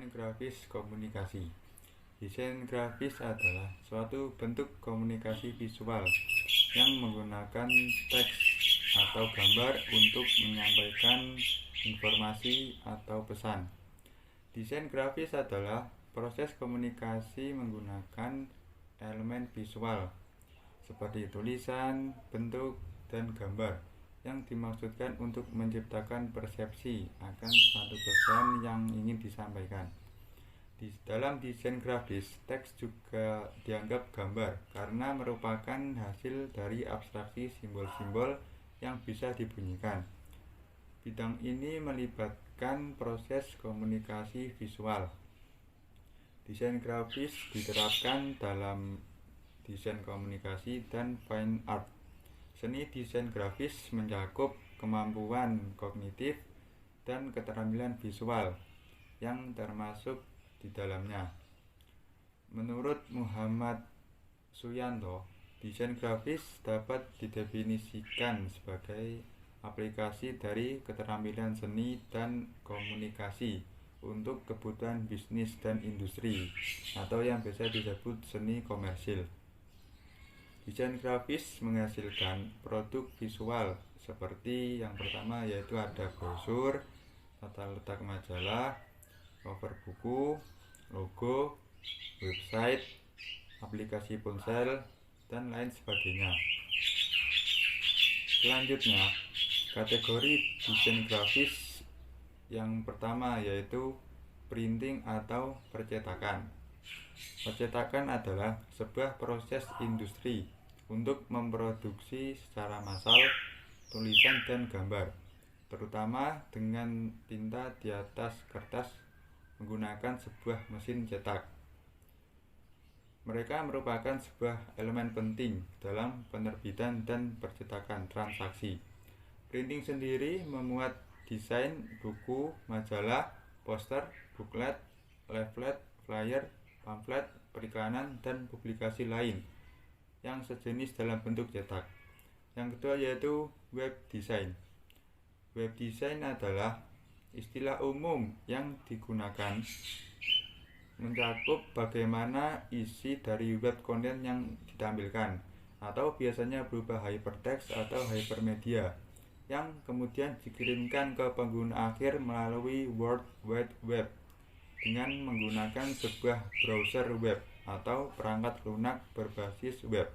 Desain grafis komunikasi. Desain grafis adalah suatu bentuk komunikasi visual yang menggunakan teks atau gambar untuk menyampaikan informasi atau pesan. Desain grafis adalah proses komunikasi menggunakan elemen visual seperti tulisan, bentuk, dan gambar yang dimaksudkan untuk menciptakan persepsi akan suatu pesan yang ingin disampaikan. Di dalam desain grafis, teks juga dianggap gambar karena merupakan hasil dari abstraksi simbol-simbol yang bisa dibunyikan. Bidang ini melibatkan proses komunikasi visual. Desain grafis diterapkan dalam desain komunikasi dan fine art. Seni desain grafis mencakup kemampuan kognitif dan keterampilan visual yang termasuk di dalamnya. Menurut Muhammad Suyanto, desain grafis dapat didefinisikan sebagai aplikasi dari keterampilan seni dan komunikasi untuk kebutuhan bisnis dan industri, atau yang biasa disebut seni komersil. Desain grafis menghasilkan produk visual seperti yang pertama yaitu ada brosur, tata letak majalah, cover buku, logo, website, aplikasi ponsel, dan lain sebagainya. Selanjutnya, kategori desain grafis yang pertama yaitu printing atau percetakan. Percetakan adalah sebuah proses industri untuk memproduksi secara massal tulisan dan gambar, terutama dengan tinta di atas kertas menggunakan sebuah mesin cetak. Mereka merupakan sebuah elemen penting dalam penerbitan dan percetakan transaksi. Printing sendiri memuat desain buku, majalah, poster, buklet, leaflet, flyer, pamflet, periklanan, dan publikasi lain yang sejenis dalam bentuk cetak. Yang kedua yaitu web design. Web design adalah istilah umum yang digunakan mencakup bagaimana isi dari web konten yang ditampilkan, atau biasanya berupa hypertext atau hypermedia yang kemudian dikirimkan ke pengguna akhir melalui World Wide Web dengan menggunakan sebuah browser web atau perangkat lunak berbasis web.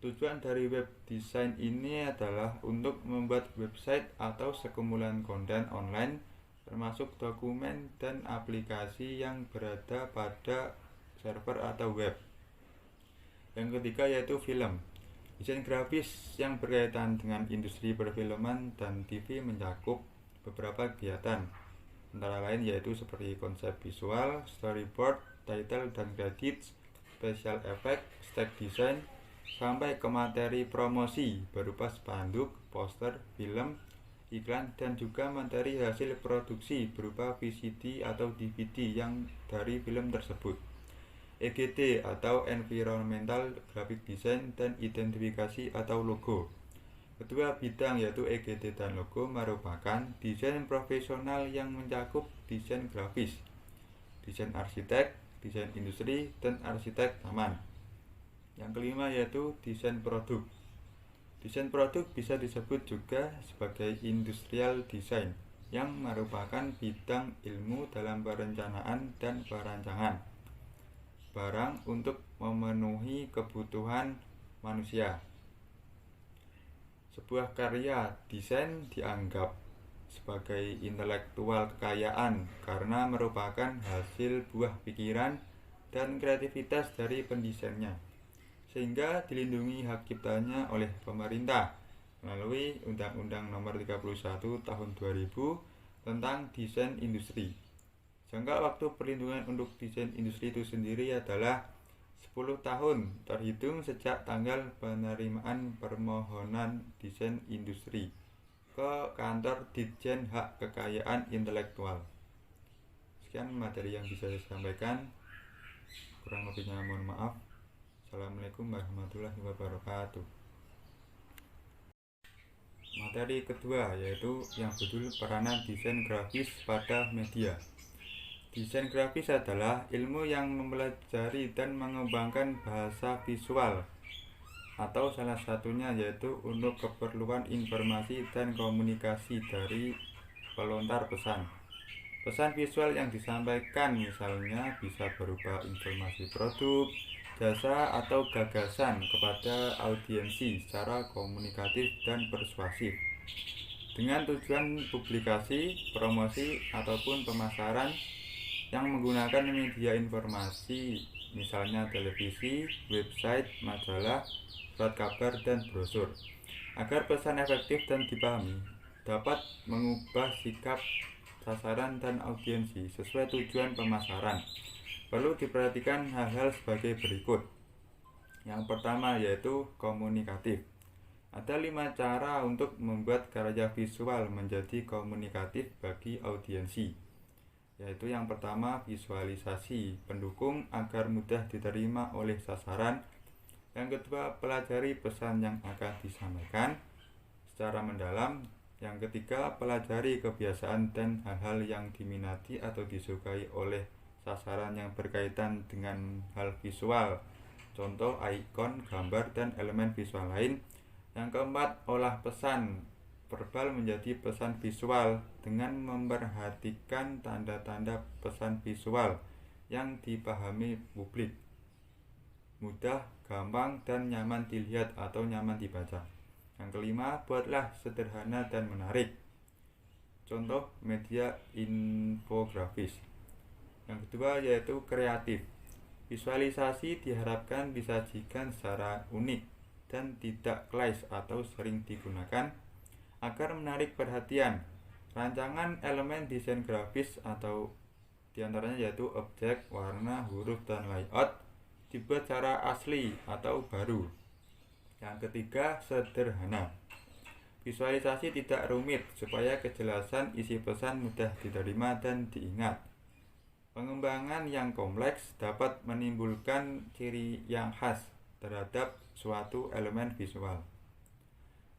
Tujuan dari web design ini adalah untuk membuat website atau sekumpulan konten online termasuk dokumen dan aplikasi yang berada pada server atau web. Yang ketiga yaitu film. Desain grafis yang berkaitan dengan industri perfilman dan TV mencakup beberapa kegiatan, antara lain yaitu seperti konsep visual, storyboard, title dan credits, special effect, stage design, sampai ke materi promosi berupa spanduk, poster, film, iklan, dan juga materi hasil produksi berupa VCD atau DVD yang dari film tersebut. EGD atau Environmental Graphic Design dan identifikasi atau logo. Kedua bidang yaitu EGD dan logo merupakan desain profesional yang mencakup desain grafis, desain arsitek, desain industri, dan arsitek taman. Yang kelima yaitu desain produk. Desain produk bisa disebut juga sebagai industrial design yang merupakan bidang ilmu dalam perencanaan dan perancangan barang untuk memenuhi kebutuhan manusia. Sebuah karya desain dianggap sebagai intelektual kekayaan karena merupakan hasil buah pikiran dan kreativitas dari pendesainnya, sehingga dilindungi hak ciptanya oleh pemerintah melalui Undang-Undang Nomor 31 Tahun 2000 tentang Desain Industri. Jangka waktu perlindungan untuk desain industri itu sendiri adalah 10 tahun terhitung sejak tanggal penerimaan permohonan desain industri ke kantor Ditjen Hak Kekayaan Intelektual. Sekian materi yang bisa saya sampaikan. Kurang lebihnya mohon maaf. Assalamualaikum warahmatullahi wabarakatuh. Materi kedua yaitu yang berjudul peranan desain grafis pada media. Desain grafis adalah ilmu yang mempelajari dan mengembangkan bahasa visual, atau salah satunya yaitu untuk keperluan informasi dan komunikasi dari pelontar pesan. Pesan visual yang disampaikan misalnya bisa berupa informasi produk, jasa, atau gagasan kepada audiensi secara komunikatif dan persuasif dengan tujuan publikasi, promosi, ataupun pemasaran yang menggunakan media informasi misalnya televisi, website, majalah, surat kabar, dan brosur. Agar pesan efektif dan dipahami, dapat mengubah sikap sasaran dan audiensi sesuai tujuan pemasaran. Perlu diperhatikan hal-hal sebagai berikut. Yang pertama yaitu komunikatif. Ada 5 cara untuk membuat karya visual menjadi komunikatif bagi audiensi. Yaitu yang pertama, visualisasi pendukung agar mudah diterima oleh sasaran. Yang kedua, pelajari pesan yang akan disampaikan secara mendalam. Yang ketiga, pelajari kebiasaan dan hal-hal yang diminati atau disukai oleh sasaran yang berkaitan dengan hal visual, contoh ikon, gambar, dan elemen visual lain. Yang keempat, olah pesan verbal menjadi pesan visual dengan memperhatikan tanda-tanda pesan visual yang dipahami publik, mudah, gampang, dan nyaman dilihat atau nyaman dibaca. Yang kelima, buatlah sederhana dan menarik, contoh media infografis. Yang kedua yaitu kreatif. Visualisasi diharapkan disajikan secara unik dan tidak klise atau sering digunakan agar menarik perhatian. Rancangan elemen desain grafis atau diantaranya yaitu objek, warna, huruf, dan layout dibuat secara asli atau baru. Yang ketiga, sederhana. Visualisasi tidak rumit supaya kejelasan isi pesan mudah diterima dan diingat. Pengembangan yang kompleks dapat menimbulkan ciri yang khas terhadap suatu elemen visual.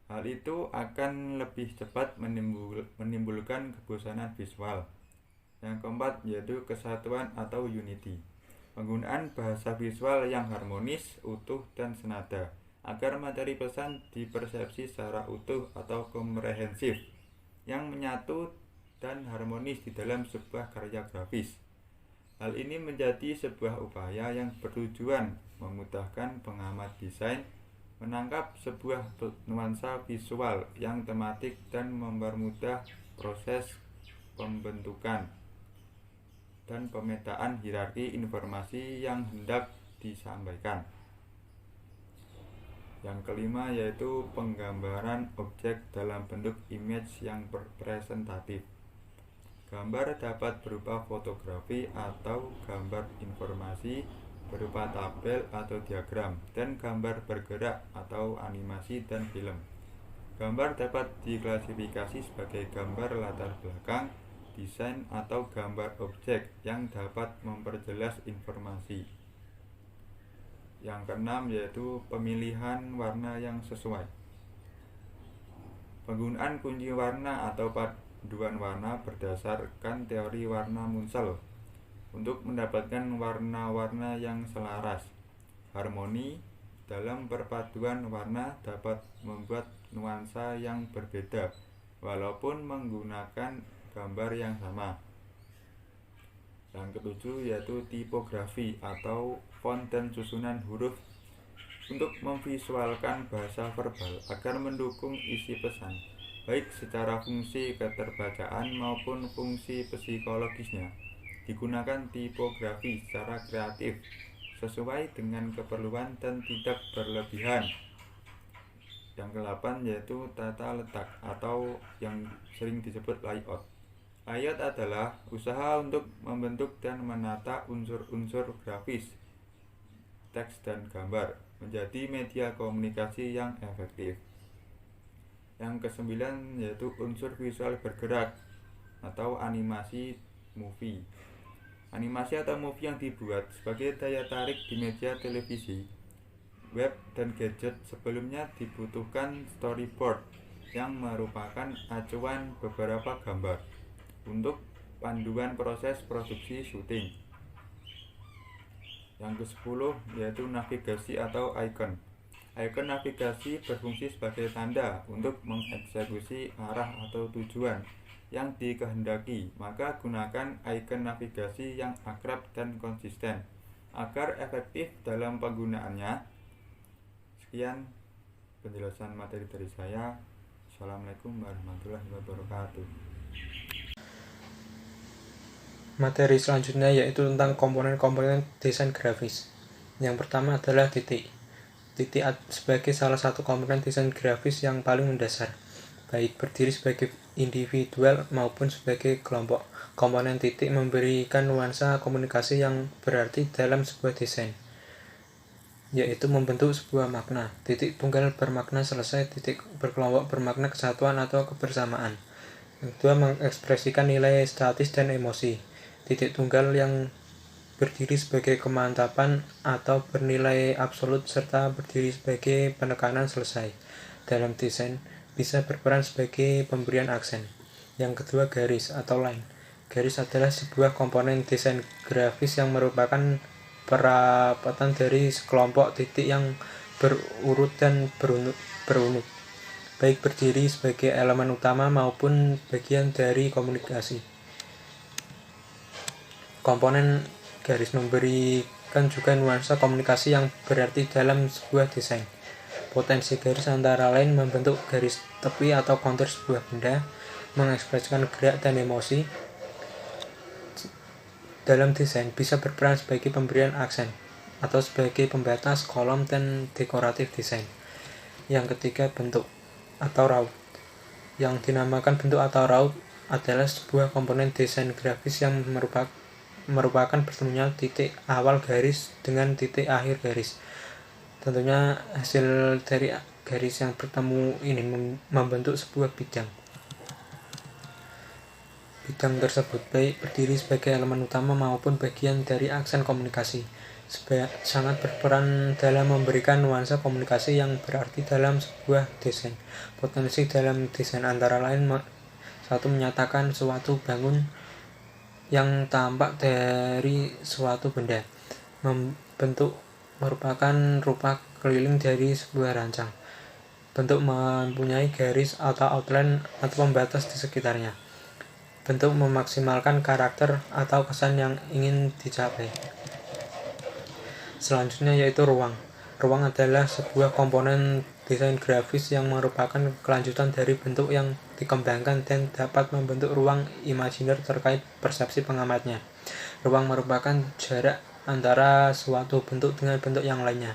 Hal itu akan lebih cepat menimbulkan kebosanan visual. Yang keempat yaitu kesatuan atau unity. Penggunaan bahasa visual yang harmonis, utuh, dan senada agar materi pesan dipersepsi secara utuh atau komprehensif yang menyatu dan harmonis di dalam sebuah karya grafis. Hal ini menjadi sebuah upaya yang bertujuan memudahkan pengamat desain menangkap sebuah nuansa visual yang tematik dan mempermudah proses pembentukan dan pemetaan hierarki informasi yang hendak disampaikan. Yang kelima yaitu penggambaran objek dalam bentuk image yang representatif. Gambar dapat berupa fotografi atau gambar informasi berupa tabel atau diagram, dan gambar bergerak atau animasi dan film. Gambar dapat diklasifikasi sebagai gambar latar belakang, desain, atau gambar objek yang dapat memperjelas informasi. Yang keenam yaitu pemilihan warna yang sesuai. Penggunaan kunci warna atau paduan warna berdasarkan teori warna Munsell untuk mendapatkan warna-warna yang selaras. Harmoni dalam perpaduan warna dapat membuat nuansa yang berbeda walaupun menggunakan gambar yang sama. Yang ketujuh yaitu tipografi atau font dan susunan huruf untuk memvisualkan bahasa verbal agar mendukung isi pesan, baik secara fungsi keterbacaan maupun fungsi psikologisnya. Digunakan tipografi secara kreatif sesuai dengan keperluan dan tidak berlebihan. Yang ke-8 yaitu tata letak atau yang sering disebut layout. Layout adalah usaha untuk membentuk dan menata unsur-unsur grafis, teks, dan gambar menjadi media komunikasi yang efektif. Yang ke-9 yaitu unsur visual bergerak atau animasi movie. Animasi atau movie yang dibuat sebagai daya tarik di media televisi, web, dan gadget sebelumnya dibutuhkan storyboard yang merupakan acuan beberapa gambar untuk panduan proses produksi syuting. Yang ke-10 yaitu navigasi atau icon. Icon navigasi berfungsi sebagai tanda untuk mengeksekusi arah atau tujuan yang dikehendaki. Maka gunakan icon navigasi yang akrab dan konsisten agar efektif dalam penggunaannya. Sekian penjelasan materi dari saya. Assalamualaikum warahmatullahi wabarakatuh. Materi selanjutnya yaitu tentang komponen-komponen desain grafis. Yang pertama adalah titik. Titik sebagai salah satu komponen desain grafis yang paling mendasar, baik berdiri sebagai individual maupun sebagai kelompok. Komponen titik memberikan nuansa komunikasi yang berarti dalam sebuah desain, yaitu membentuk sebuah makna. Titik tunggal bermakna selesai, titik berkelompok bermakna kesatuan atau kebersamaan. Yang kedua, mengekspresikan nilai statis dan emosi. Titik tunggal yang berdiri sebagai kemantapan atau bernilai absolut serta berdiri sebagai penekanan selesai dalam desain bisa berperan sebagai pemberian aksen. Yang kedua, garis atau line. Garis adalah sebuah komponen desain grafis yang merupakan perapatan dari sekelompok titik yang berurut dan berunut, baik berdiri sebagai elemen utama maupun bagian dari komunikasi. Komponen garis memberikan juga nuansa komunikasi yang berarti dalam sebuah desain. Potensi garis antara lain membentuk garis tepi atau kontur sebuah benda, mengekspresikan gerak dan emosi. Dalam desain bisa berperan sebagai pemberian aksen atau sebagai pembatas kolom dan dekoratif desain. Yang ketiga, bentuk atau raut. Yang dinamakan bentuk atau raut adalah sebuah komponen desain grafis yang merupakan bertemunya titik awal garis dengan titik akhir garis. Tentunya hasil dari garis yang bertemu ini membentuk sebuah bidang. Bidang tersebut baik berdiri sebagai elemen utama maupun bagian dari aksen komunikasi, sangat berperan dalam memberikan nuansa komunikasi yang berarti dalam sebuah desain. Potensi dalam desain antara lain satu, menyatakan suatu bangun yang tampak dari suatu benda. Bentuk merupakan rupa keliling dari sebuah rancang. Bentuk mempunyai garis atau outline atau pembatas di sekitarnya. Bentuk memaksimalkan karakter atau kesan yang ingin dicapai. Selanjutnya yaitu ruang. Ruang adalah sebuah komponen desain grafis yang merupakan kelanjutan dari bentuk yang dikembangkan dan dapat membentuk ruang imajiner terkait persepsi pengamatnya. Ruang merupakan jarak antara suatu bentuk dengan bentuk yang lainnya.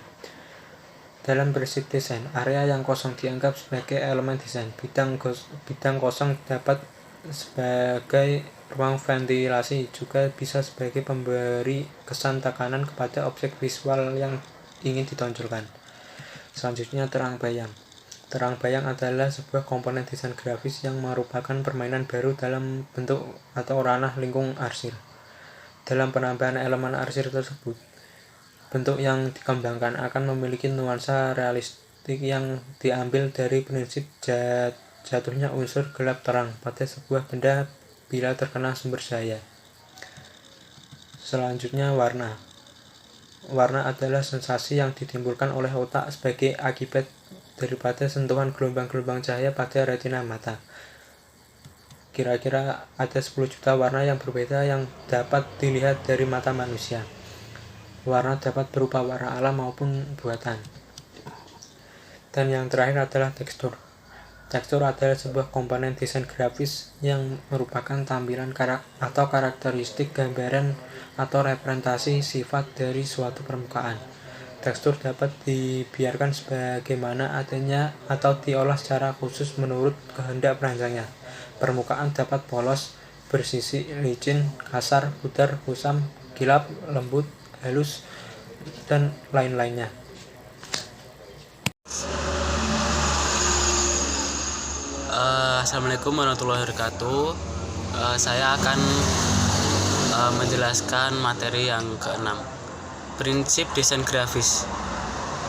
Dalam prinsip desain, area yang kosong dianggap sebagai elemen desain. Bidang kosong dapat sebagai ruang ventilasi, juga bisa sebagai pemberi kesan tekanan kepada objek visual yang ingin ditonjolkan. Selanjutnya, terang bayang. Terang bayang adalah sebuah komponen desain grafis yang merupakan permainan baru dalam bentuk atau ranah lingkung arsir. Dalam penambahan elemen arsir tersebut, bentuk yang dikembangkan akan memiliki nuansa realistik yang diambil dari prinsip jatuhnya unsur gelap terang pada sebuah benda bila terkena sumber cahaya. Selanjutnya, warna. Warna adalah sensasi yang ditimbulkan oleh otak sebagai akibat daripada sentuhan gelombang-gelombang cahaya pada retina mata. Kira-kira ada 10 juta warna yang berbeda yang dapat dilihat dari mata manusia. Warna dapat berupa warna alam maupun buatan. Dan yang terakhir adalah tekstur. Tekstur adalah sebuah komponen desain grafis yang merupakan tampilan atau karakteristik gambaran atau representasi sifat dari suatu permukaan. Tekstur dapat dibiarkan sebagaimana adanya atau diolah secara khusus menurut kehendak perancangnya. Permukaan dapat polos, bersisi, licin, kasar, pudar, kusam, gelap, lembut, halus, dan lain-lainnya. Assalamualaikum warahmatullahi wabarakatuh. Saya akan menjelaskan materi yang ke-6, prinsip desain grafis.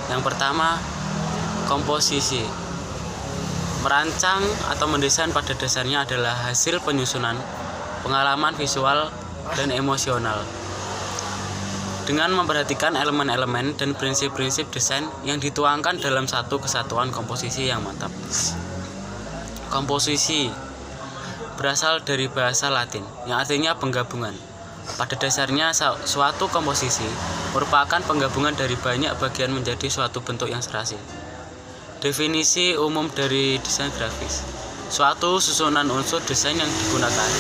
Yang pertama, komposisi. Merancang atau mendesain pada dasarnya adalah hasil penyusunan pengalaman visual dan emosional. Dengan memperhatikan elemen-elemen dan prinsip-prinsip desain yang dituangkan dalam satu kesatuan komposisi yang mantap. Komposisi berasal dari bahasa Latin yang artinya penggabungan. Pada dasarnya suatu komposisi merupakan penggabungan dari banyak bagian menjadi suatu bentuk yang serasi. Definisi umum dari desain grafis: suatu susunan unsur desain yang digunakan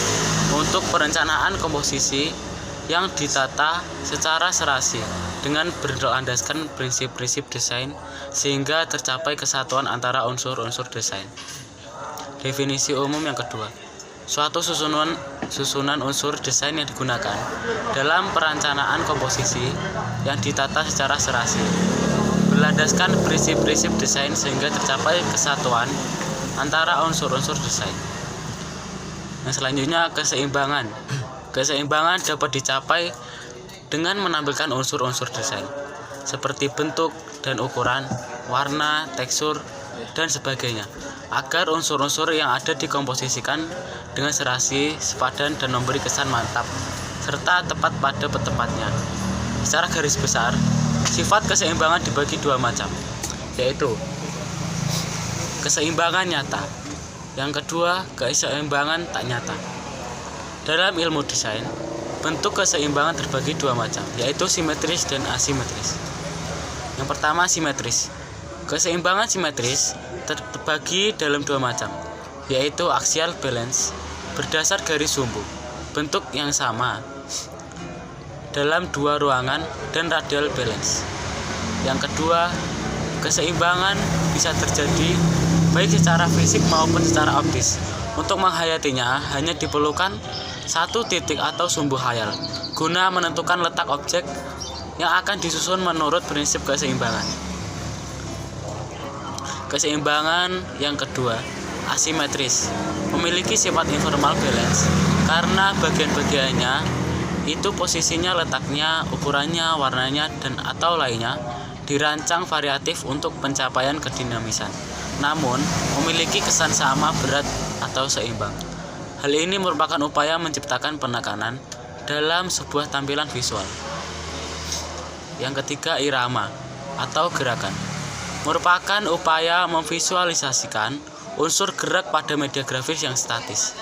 untuk perencanaan komposisi yang ditata secara serasi dengan berlandaskan prinsip-prinsip desain sehingga tercapai kesatuan antara unsur-unsur desain. Definisi umum yang kedua: suatu susunan unsur desain yang digunakan dalam perencanaan komposisi yang ditata secara serasi berlandaskan prinsip-prinsip desain sehingga tercapai kesatuan antara unsur-unsur desain. Yang selanjutnya, keseimbangan. Keseimbangan dapat dicapai dengan menampilkan unsur-unsur desain seperti bentuk dan ukuran, warna, tekstur, dan sebagainya, agar unsur-unsur yang ada dikomposisikan dengan serasi, sepadan, dan memberi kesan mantap serta tepat pada tempatnya. Secara garis besar, sifat keseimbangan dibagi dua macam, yaitu keseimbangan nyata, yang kedua keseimbangan tak nyata. Dalam ilmu desain, bentuk keseimbangan terbagi dua macam, yaitu simetris dan asimetris. Yang pertama, simetris. Keseimbangan simetris terbagi dalam dua macam, yaitu axial balance berdasar garis sumbu bentuk yang sama dalam dua ruangan dan radial balance. Yang kedua, keseimbangan bisa terjadi baik secara fisik maupun secara optis. Untuk menghayatinya hanya diperlukan satu titik atau sumbu khayal guna menentukan letak objek yang akan disusun menurut prinsip keseimbangan. Keseimbangan yang kedua, asimetris, memiliki sifat informal balance karena bagian-bagiannya itu posisinya, letaknya, ukurannya, warnanya, dan atau lainnya dirancang variatif untuk pencapaian kedinamisan, namun memiliki kesan sama, berat, atau seimbang. Hal ini merupakan upaya menciptakan penekanan dalam sebuah tampilan visual. Yang ketiga, irama atau gerakan, merupakan upaya memvisualisasikan unsur gerak pada media grafis yang statis.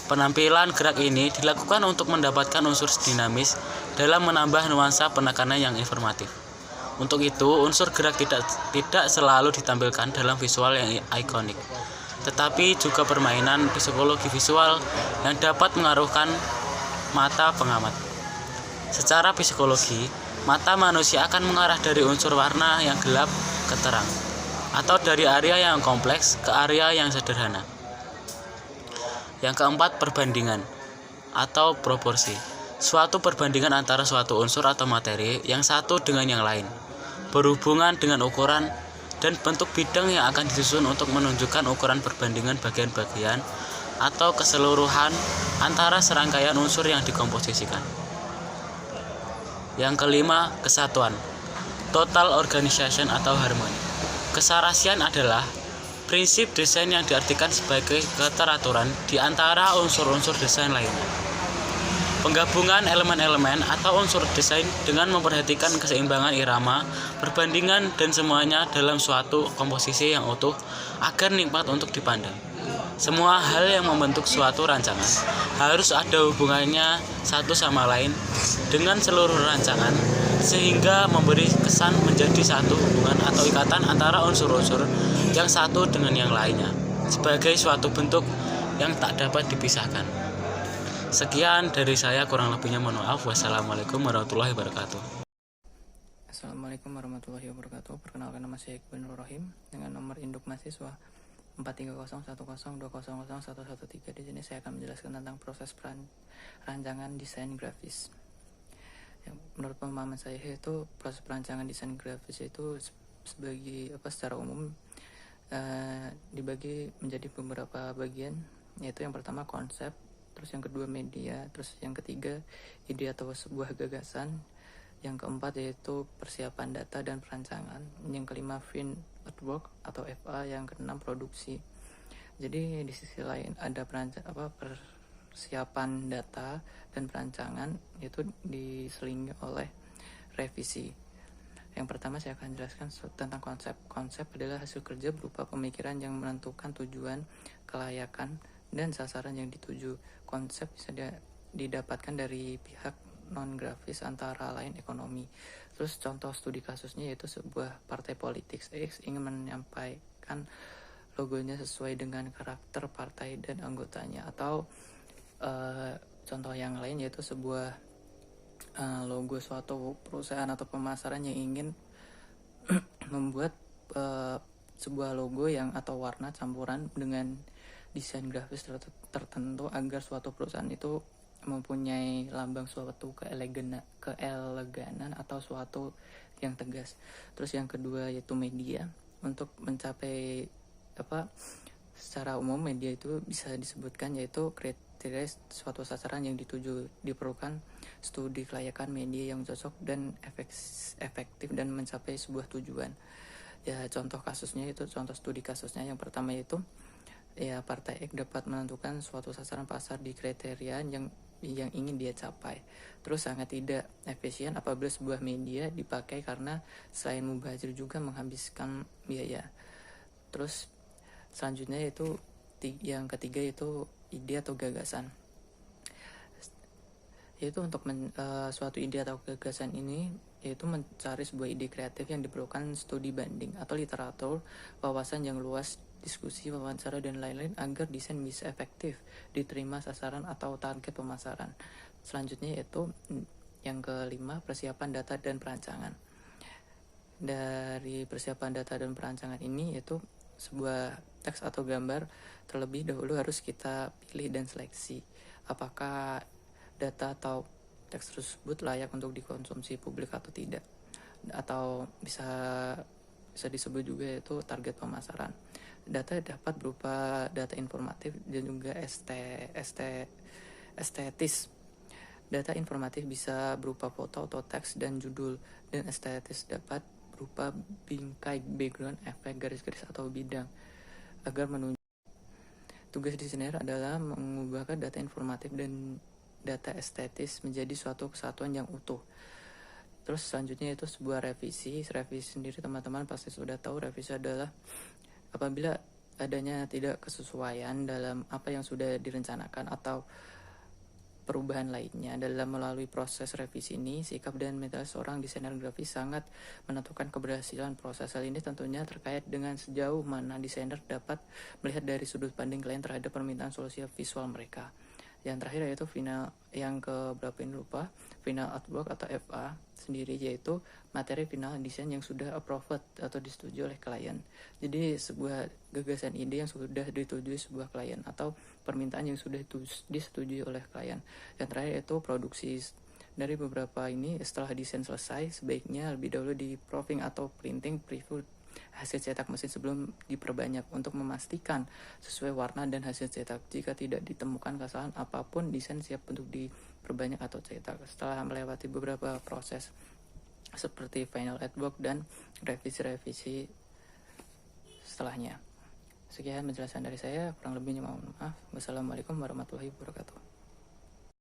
Penampilan gerak ini dilakukan untuk mendapatkan unsur dinamis dalam menambah nuansa penekanan yang informatif. Untuk itu, unsur gerak tidak selalu ditampilkan dalam visual yang ikonik, tetapi juga permainan psikologi visual yang dapat mengaruhkan mata pengamat. Secara psikologi, mata manusia akan mengarah dari unsur warna yang gelap ke terang, atau dari area yang kompleks ke area yang sederhana. Yang keempat, perbandingan atau proporsi. Suatu perbandingan antara suatu unsur atau materi yang satu dengan yang lain, berhubungan dengan ukuran dan bentuk bidang yang akan disusun untuk menunjukkan ukuran perbandingan bagian-bagian atau keseluruhan antara serangkaian unsur yang dikomposisikan. Yang kelima, kesatuan, total organization atau harmoni. Keserasian adalah prinsip desain yang diartikan sebagai keteraturan di antara unsur-unsur desain lainnya. Penggabungan elemen-elemen atau unsur desain dengan memperhatikan keseimbangan irama, perbandingan, dan semuanya dalam suatu komposisi yang utuh agar nikmat untuk dipandang. Semua hal yang membentuk suatu rancangan harus ada hubungannya satu sama lain dengan seluruh rancangan, sehingga memberi kesan menjadi satu hubungan atau ikatan antara unsur-unsur yang satu dengan yang lainnya, sebagai suatu bentuk yang tak dapat dipisahkan. Sekian dari saya, kurang lebihnya mohon maaf. Wassalamualaikum warahmatullahi wabarakatuh. Assalamualaikum warahmatullahi wabarakatuh. Perkenalkan, nama saya Iqbal Nur Rahim dengan nomor induk mahasiswa 43010001113. Di sini saya akan menjelaskan tentang proses perancangan desain grafis. Menurut pemahaman saya itu proses perancangan desain grafis itu secara umum dibagi menjadi beberapa bagian, yaitu yang pertama konsep, terus yang kedua media, terus yang ketiga ide atau sebuah gagasan, yang keempat yaitu persiapan data dan perancangan, yang kelima fin artwork atau FA, yang keenam produksi. Jadi di sisi lain ada persiapan data dan perancangan itu diselingi oleh revisi. Yang pertama saya akan jelaskan tentang konsep. Konsep adalah hasil kerja berupa pemikiran yang menentukan tujuan, kelayakan, dan sasaran yang dituju. Konsep bisa didapatkan dari pihak non-grafis antara lain ekonomi. Terus contoh studi kasusnya yaitu sebuah partai politik X ingin menyampaikan logonya sesuai dengan karakter partai dan anggotanya. Atau contoh yang lain yaitu sebuah logo suatu perusahaan atau pemasaran yang ingin membuat sebuah logo yang atau warna campuran dengan desain grafis tertentu agar suatu perusahaan itu mempunyai lambang suatu keeleganan atau suatu yang tegas. Terus yang kedua yaitu media. Untuk mencapai secara umum media itu bisa disebutkan yaitu kriteria suatu sasaran yang dituju. Diperlukan studi kelayakan media yang cocok dan efektif dan mencapai sebuah tujuan. Ya contoh studi kasusnya yang pertama yaitu partai X dapat menentukan suatu sasaran pasar di kriteria yang ingin dia capai. Terus sangat tidak efisien apabila sebuah media dipakai karena selain mubazir juga menghabiskan biaya. Terus selanjutnya yaitu yang ketiga yaitu ide atau gagasan. Yaitu untuk suatu ide atau gagasan ini yaitu mencari sebuah ide kreatif yang diperlukan studi banding atau literatur, wawasan yang luas, diskusi, wawancara, dan lain-lain agar desain bisa efektif diterima sasaran atau target pemasaran. Selanjutnya yaitu yang kelima, persiapan data dan perancangan. Dari persiapan data dan perancangan ini yaitu sebuah teks atau gambar terlebih dahulu harus kita pilih dan seleksi apakah data atau teks tersebut layak untuk dikonsumsi publik atau tidak, atau bisa disebut juga yaitu target pemasaran. Data dapat berupa data informatif dan juga estetis. Data informatif bisa berupa foto atau teks dan judul, dan estetis dapat berupa bingkai, background, efek, garis-garis atau bidang agar menunjukkan. Tugas desainer adalah mengubahkan data informatif dan data estetis menjadi suatu kesatuan yang utuh. Terus selanjutnya itu sebuah revisi. Revisi sendiri teman-teman pasti sudah tahu, revisi adalah apabila adanya tidak kesesuaian dalam apa yang sudah direncanakan atau perubahan lainnya. Dalam melalui proses revisi ini, sikap dan mental seorang desainer grafis sangat menentukan keberhasilan proses. Hal ini tentunya terkait dengan sejauh mana desainer dapat melihat dari sudut pandang klien terhadap permintaan solusi visual mereka. Yang terakhir yaitu yang final artwork atau FA sendiri, yaitu materi final desain yang sudah approved atau disetujui oleh klien. Jadi sebuah gagasan ide yang sudah disetujui sebuah klien atau permintaan yang sudah disetujui oleh klien. Yang terakhir yaitu produksi. Dari beberapa ini setelah desain selesai sebaiknya lebih dahulu di proofing atau printing preview hasil cetak mesin sebelum diperbanyak untuk memastikan sesuai warna dan hasil cetak. Jika tidak ditemukan kesalahan apapun, desain siap untuk diperbanyak atau cetak. Setelah melewati beberapa proses seperti final artwork dan revisi-revisi setelahnya. Sekian penjelasan dari saya, kurang lebihnya mohon maaf. Wassalamualaikum warahmatullahi wabarakatuh.